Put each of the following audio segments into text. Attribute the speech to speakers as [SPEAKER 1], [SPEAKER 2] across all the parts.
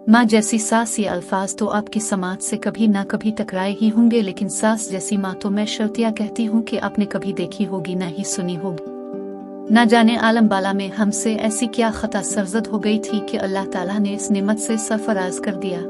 [SPEAKER 1] माँ जैसी सास ये अल्फाज तो आपकी समाज से कभी ना कभी टकराए ही होंगे, लेकिन सास जैसी माँ तो मैं शर्तिया कहती हूँ कि आपने कभी देखी होगी ना ही सुनी होगी। ना जाने आलम बाला में हमसे ऐसी क्या खता सरजद हो गई थी कि अल्लाह ताला ने इस नेमत से सरफराज कर दिया।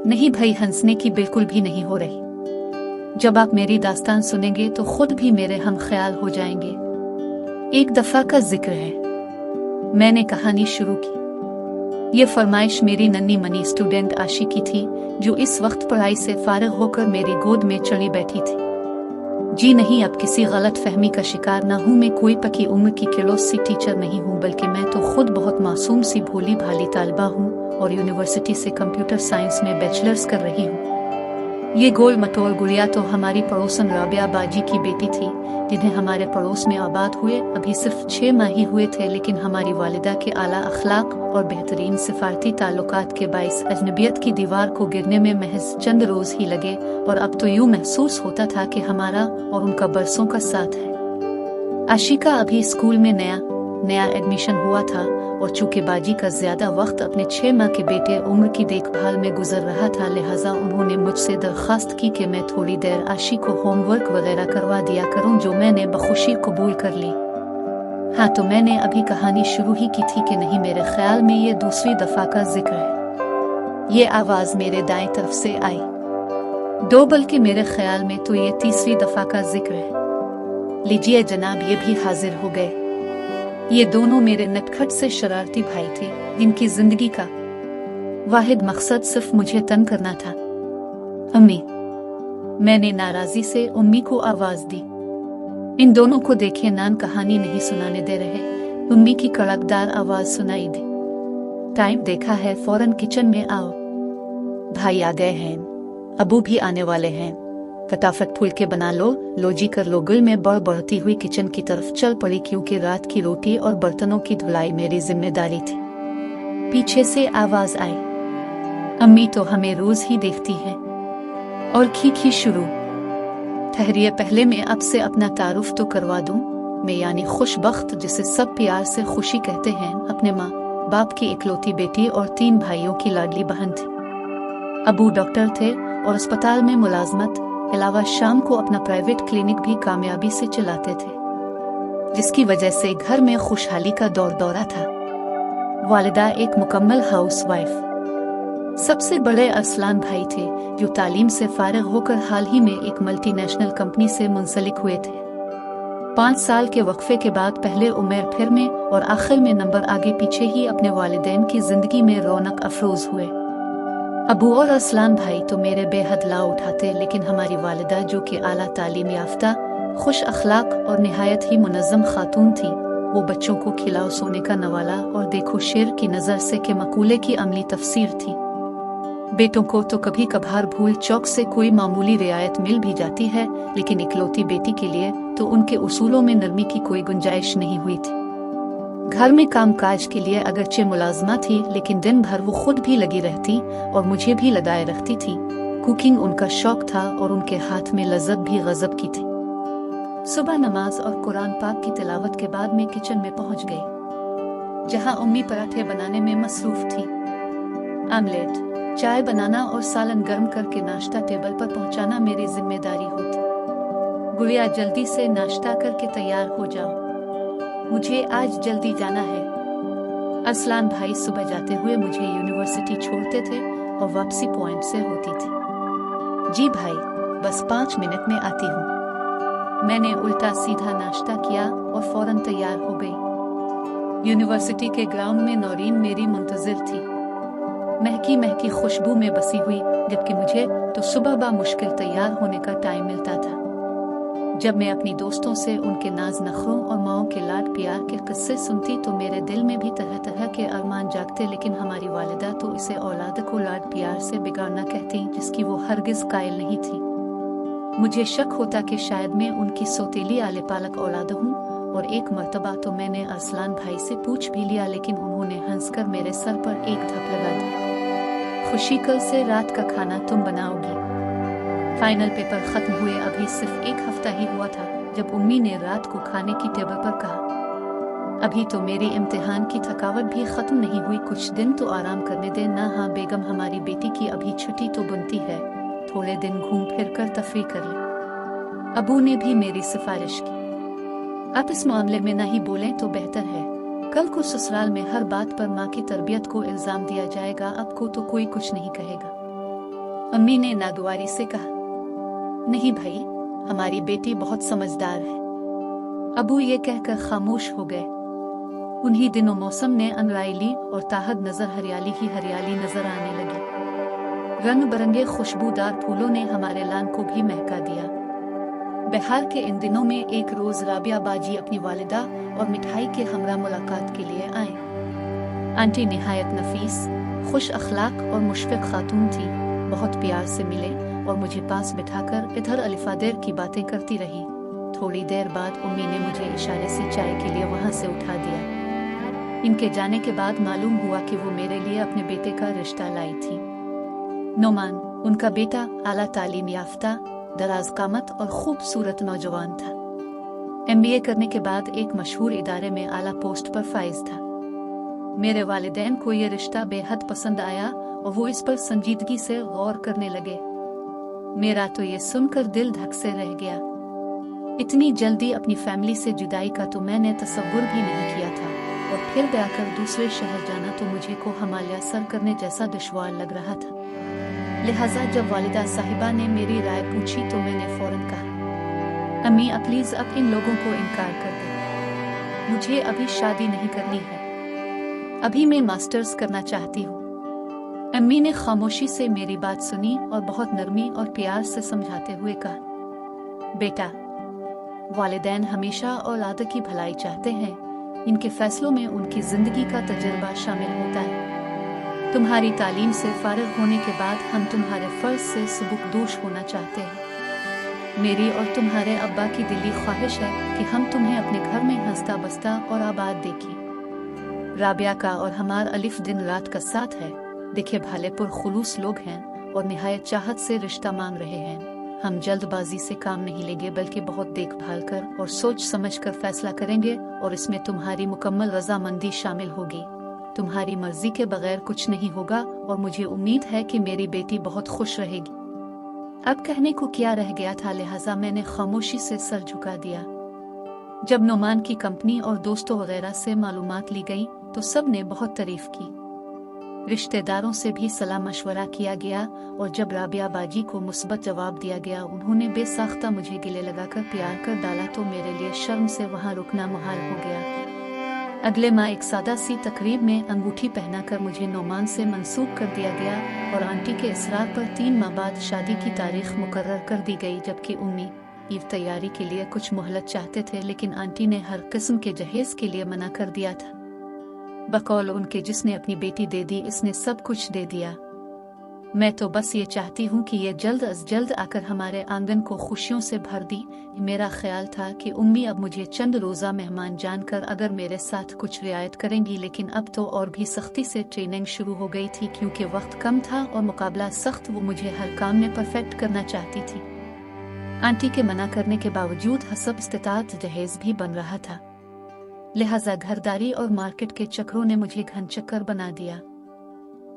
[SPEAKER 1] नहीं भाई, हंसने की बिल्कुल भी नहीं हो रही। जब आप मेरी दास्तान सुनेंगे तो खुद भी मेरे हम ख्याल हो जाएंगे। एक दफा का जिक्र है, मैंने कहानी शुरू की। ये फरमाइश मेरी नन्ही मनी स्टूडेंट आशी की थी, जो इस वक्त पढ़ाई से फारिग होकर मेरी गोद में चढ़ी बैठी थी। जी नहीं, अब किसी गलत फहमी का शिकार ना हूँ। मैं कोई पकी उम्र की किलोस सी टीचर नहीं हूँ, बल्कि मैं तो खुद बहुत मासूम सी भोली भाली तालिबा हूँ और यूनिवर्सिटी से कंप्यूटर साइंस में बैचलर्स कर रही हूँ। ये गोल मटोल गुड़िया तो हमारी पड़ोसन राबिया बाजी की बेटी थी, जिन्हें हमारे पड़ोस में आबाद हुए अभी सिर्फ 6 माह ही हुए थे, लेकिन हमारी वालिदा के आला अखलाक और बेहतरीन सिफारती ताल्लुकात के बाइस अजनबियत की दीवार को गिरने में महज चंद रोज ही लगे, और अब तो यूं महसूस होता था कि हमारा और उनका बरसों का साथ है। आशिका अभी स्कूल में नया एडमिशन हुआ था, और चूंकि बाजी का ज्यादा वक्त अपने 6 माह के बेटे उम्र की देखभाल में गुजर रहा था, लिहाजा उन्होंने मुझसे दरखास्त की कि मैं थोड़ी देर आशी को होमवर्क वगैरह करवा दिया करूं, जो मैंने बखुशी कबूल कर ली। हाँ, तो मैंने अभी कहानी शुरू ही की थी कि नहीं, मेरे ख्याल में ये दूसरी दफा का जिक्र है। ये आवाज मेरे दाएं तरफ से आई। 2, बल्कि मेरे ख्याल में तो ये तीसरी दफा का जिक्र है। लीजिए जनाब, ये भी हाजिर हो गए। ये दोनों मेरे नटखट से शरारती भाई थे, जिनकी जिंदगी का वाहिद मकसद सिर्फ मुझे तंग करना था। अम्मी, मैंने नाराजी से उम्मी को आवाज दी। इन दोनों को देखिए, नान कहानी नहीं सुनाने दे रहे। उम्मी की कड़कदार आवाज सुनाई दी। टाइम देखा है, फौरन किचन में आओ। भाई आ गए हैं, अबू भी आने वाले हैं, फटाफट फुलके बना लो जी कर लो। गुल में बढ़ती हुई किचन की तरफ चल पड़ी, क्योंकि रात की रोटी और बर्तनों की धुलाई मेरी जिम्मेदारी थी। पीछे से आवाज आई, अम्मी तो हमें रोज ही देखती है। और खी शुरू। ठहरिए, पहले मैं अब से अपना तारुफ तो करवा दूं। मैं यानी खुशबख्त, जिसे सब प्यार से खुशी कहते हैं, अपने माँ बाप की इकलौती बेटी और 3 भाइयों की लाडली बहन थी। अबू डॉक्टर थे और अस्पताल में मुलाजमत अलावा शाम को अपना प्राइवेट क्लिनिक भी कामयाबी से चलाते थे, जिसकी वजह से घर में खुशहाली का दौर दौरा था। वालिदा एक मुकम्मल हाउसवाइफ। सबसे बड़े अरसलान भाई थे, जो तालीम से फारिग होकर हाल ही में एक मल्टीनेशनल कंपनी से मुंसलिक हुए थे। 5 साल के वक्फे के बाद पहले उमेर फिर में और आखिर में नंबर आगे पीछे ही अपने वालिदैन की जिंदगी में रौनक अफरोज हुए। अबू और असलान भाई तो मेरे बेहद ला उठाते, लेकिन हमारी वालिदा, जो कि आला तालीम याफ्ता, खुश अखलाक और निहायत ही मुनज़्ज़म खातून थी, वो बच्चों को खिलाओ सोने का नवाला और देखो शेर की नज़र से के मकूले की अमली तफसीर थी। बेटों को तो कभी कभार भूल चौक से कोई मामूली रियायत मिल भी जाती है, लेकिन इकलौती बेटी के लिए तो उनके उसूलों में नरमी की कोई गुंजाइश नहीं हुई थी। घर में कामकाज के लिए अगरचे मुलाजमा थी, लेकिन दिन भर वो खुद भी लगी रहती और मुझे भी लगाए रखती थी। कुकिंग उनका शौक था और उनके हाथ में लज्जत भी गजब की थी। सुबह नमाज और कुरान पाक की तिलावत के बाद मैं किचन में पहुंच गई, जहां उम्मी पराठे बनाने में मसरूफ थी। आमलेट, चाय बनाना और सालन गर्म करके नाश्ता टेबल पर पहुंचाना मेरी जिम्मेदारी होती। गुड़िया, जल्दी से नाश्ता करके तैयार हो जाओ, मुझे आज जल्दी जाना है। असलान भाई सुबह जाते हुए मुझे यूनिवर्सिटी छोड़ते थे और वापसी पॉइंट से होती थी। जी भाई, बस 5 मिनट में आती हूँ। मैंने उल्टा सीधा नाश्ता किया और फौरन तैयार हो गई। यूनिवर्सिटी के ग्राउंड में नौरीन मेरी मुंतजिर थी, महकी खुशबू में बसी हुई, जबकि मुझे तो सुबह बा मुश्किल तैयार होने का टाइम मिलता था। जब मैं अपनी दोस्तों से उनके नाज नखरों और माओं के लाड प्यार के किस्से सुनती तो मेरे दिल में भी तरह तरह के अरमान जागते, लेकिन हमारी वालिदा तो इसे औलाद को लाड प्यार से बिगाड़ना कहती, जिसकी वो हरगिज कायल नहीं थी। मुझे शक होता कि शायद मैं उनकी सौतेली आले पालक औलाद हूँ, और एक मर्तबा तो मैंने अरसलान भाई से पूछ भी लिया, लेकिन उन्होंने हंसकर मेरे सर पर एक धप लगा दी। खुशी, कल से रात का खाना तुम बनाओगी। फाइनल पेपर खत्म हुए अभी सिर्फ 1 हफ्ता ही हुआ था जब उम्मी ने रात को खाने की टेबल पर कहा, अभी तो मेरी इम्तिहान की थकावट भी खत्म नहीं हुई, कुछ दिन तो आराम करने दे ना। हाँ बेगम, हमारी बेटी की अभी छुट्टी तो बनती है, थोड़े दिन घूम फिर कर तफरी कर ले। अबू ने भी मेरी सिफारिश की। आप इस मामले में ना ही बोलें तो बेहतर है, कल को ससुराल में हर बात पर माँ की तरबियत को इल्जाम दिया जाएगा। आपको तो कोई कुछ नहीं कहेगा। अम्मी ने नागवारी से कहा। नहीं भाई, हमारी बेटी बहुत समझदार है। अबू ये कहकर खामोश हो गए। उन्हीं दिनों मौसम ने अंगड़ाई ली और ताहद नजर हरियाली ही हरियाली नजर आने लगी। रंग बिरंगे खुशबूदार फूलों ने हमारे लान को भी महका दिया। बिहार के इन दिनों में एक रोज राबिया बाजी अपनी वालिदा और मिठाई के हमरा मुलाकात के लिए आए। आंटी निहायत नफीस, खुश अखलाक और मुशफ़िक़ खातून थी। बहुत प्यार से मिले और मुझे पास बिठाकर इधर अलिफादेर की बातें करती रही। थोड़ी देर बाद उम्मी ने मुझे इशारे से चाय के लिए वहां से उठा दिया। इनके जाने के बाद मालूम हुआ कि वो मेरे लिए अपने बेटे का रिश्ता लाई थी। नोमान, उनका बेटा, आला तालीम याफ्ता, दराज कामत और खूबसूरत नौजवान था। MBA करने के बाद एक मशहूर इदारे में आला पोस्ट पर फाइज था। मेरे वालिदैन को ये रिश्ता बेहद पसंद आया और वो इस पर संजीदगी से गौर करने लगे। मेरा तो ये सुनकर दिल धक से रह गया। इतनी जल्दी अपनी फैमिली से जुदाई का तो मैंने तसव्वुर भी नहीं किया था, और फिर ब्याकर दूसरे शहर जाना तो मुझे को हमालिया सर करने जैसा दुश्वार लग रहा था। लिहाजा जब वालिदा साहिबा ने मेरी राय पूछी तो मैंने फौरन कहा, अम्मी प्लीज अब इन लोगों को इनकार कर दे। मुझे अभी शादी नहीं करनी है, अभी मैं मास्टर्स करना चाहती हूँ। अम्मी ने खामोशी से मेरी बात सुनी और बहुत नरमी और प्यार से समझाते हुए कहा, बेटा, वालिदैन हमेशा औलाद की भलाई चाहते हैं। इनके फैसलों में उनकी जिंदगी का तजुर्बा शामिल होता है। तुम्हारी तालीम से फारिग होने के बाद हम तुम्हारे फर्ज से सबुकदोश होना चाहते हैं। मेरी और तुम्हारे अब्बा की दिली ख्वाहिश है कि हम तुम्हें अपने घर में हंसता बसता और आबाद देखें। राबिया का और हमार अलिफ दिन रात का साथ है। देखे भाले पुरखुलूस लोग हैं और निहायत चाहत से रिश्ता मांग रहे हैं। हम जल्दबाजी से काम नहीं लेंगे, बल्कि बहुत देखभाल कर और सोच समझ कर फैसला करेंगे, और इसमें तुम्हारी मुकम्मल रजामंदी शामिल होगी। तुम्हारी मर्जी के बगैर कुछ नहीं होगा, और मुझे उम्मीद है कि मेरी बेटी बहुत खुश रहेगी। अब कहने को क्या रह गया था, लिहाजा मैंने खामोशी से सर झुका दिया। जब नोमान की कंपनी और दोस्तों वगैरह से मालूमात ली गई तो सब ने बहुत तारीफ की। रिश्तेदारों से भी सलाह मशवरा किया गया, और जब राबिया बाजी को मुस्बत जवाब दिया गया, उन्होंने बेसाख्ता मुझे गिले लगाकर प्यार कर डाला तो मेरे लिए शर्म से वहां रुकना मुहाल हो गया। अगले माह एक सादा सी तकरीब में अंगूठी पहनाकर मुझे नोमान से मंसूब कर दिया गया, और आंटी के इसरार पर 3 माह बाद शादी की तारीख मुकर्रर कर दी गई। जबकि उम्मी ईद तैयारी के लिए कुछ मोहलत चाहते थे, लेकिन आंटी ने हर किस्म के जहेज के लिए मना कर दिया था। बकौल उनके जिसने अपनी बेटी दे दी, इसने सब कुछ दे दिया। मैं तो बस ये चाहती हूँ कि ये जल्द अज जल्द आकर हमारे आंगन को खुशियों से भर दी। मेरा ख्याल था कि उम्मी अब मुझे चंद रोज़ा मेहमान जानकर अगर मेरे साथ कुछ रियायत करेंगी, लेकिन अब तो और भी सख्ती से ट्रेनिंग शुरू हो गई थी, क्योंकि वक्त कम था और मुकाबला सख्त। वो मुझे हर काम में परफेक्ट करना चाहती थी। आंटी के मना करने के बावजूद हसब इस्तिताअत जहेज भी बन रहा था। लिहाजा घरदारी और मार्केट के चक्रों ने मुझे घन चक्कर बना दिया।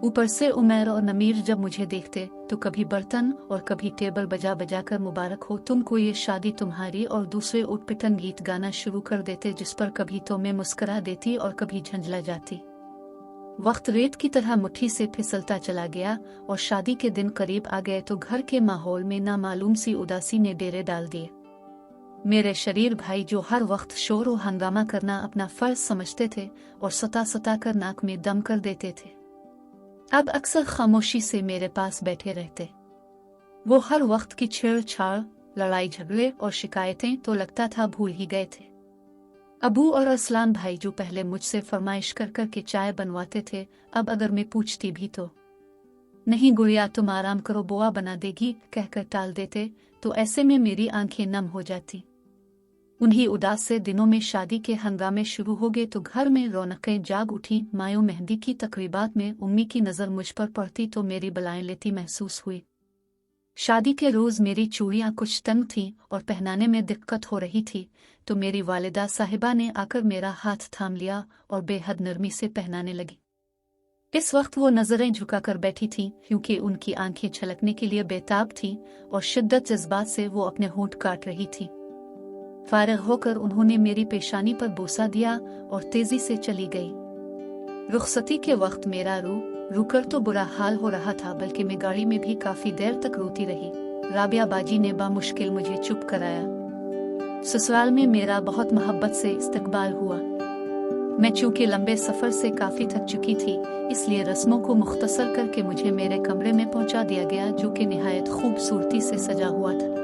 [SPEAKER 1] ऊपर से उमैर और नमीर जब मुझे देखते तो कभी बर्तन और कभी टेबल बजा बजा कर मुबारक हो तुमको ये शादी तुम्हारी, और दूसरे उटपिटन गीत गाना शुरू कर देते, जिस पर कभी तो मैं मुस्करा देती और कभी झंझला जाती। वक्त रेत की तरह मुट्ठी से फिसलता चला गया, और शादी के दिन करीब आ गए तो घर के माहौल में नामालूम सी उदासी ने डेरे डाल दिए। मेरे शरीर भाई, जो हर वक्त शोर और हंगामा करना अपना फर्ज समझते थे और सता सता कर नाक में दम कर देते थे, अब अक्सर खामोशी से मेरे पास बैठे रहते। वो हर वक्त की छेड़छाड़, लड़ाई झगड़े और शिकायतें तो लगता था भूल ही गए थे। अबू और अरसलान भाई, जो पहले मुझसे फरमाइश कर कर के चाय बनवाते थे, अब अगर मैं पूछती भी तो नहीं गुड़िया, तुम आराम करो, बुआ बना देगी कहकर टाल देते। तो ऐसे में मेरी आंखें नम हो जाती। उन्हीं उदास से दिनों में शादी के हंगामे शुरू हो गए तो घर में रौनकें जाग उठी। मायो मेहंदी की तकरीबात में उम्मी की नज़र मुझ पर पड़ती तो मेरी बलाएं लेती महसूस हुई। शादी के रोज़ मेरी चूड़ियाँ कुछ तंग थीं और पहनाने में दिक्कत हो रही थी, तो मेरी वालिदा साहिबा ने आकर मेरा हाथ थाम लिया और बेहद नरमी से पहनाने लगी। इस वक्त वो नज़रें झुकाकर बैठी थीं क्योंकि उनकी आंखें छलकने के लिए बेताब थीं और शिद्दत जज्बात से वो अपने होंठ काट रही थीं। फारिग होकर उन्होंने मेरी पेशानी पर बोसा दिया और तेजी से चली गई। रुखसती के वक्त मेरा रूकर तो बुरा हाल हो रहा था, बल्कि मैं गाड़ी में भी काफी देर तक रोती रही। राबिया बाजी ने बामुश्किल मुझे चुप कराया। ससुराल में मेरा बहुत मोहब्बत से इस्तकबाल हुआ। मैं चूंकि लंबे सफर से काफी थक चुकी थी, इसलिए रस्मों को मुख्तसर करके मुझे मेरे कमरे में पहुंचा दिया गया, जो कि निहायत खूबसूरती से सजा हुआ था।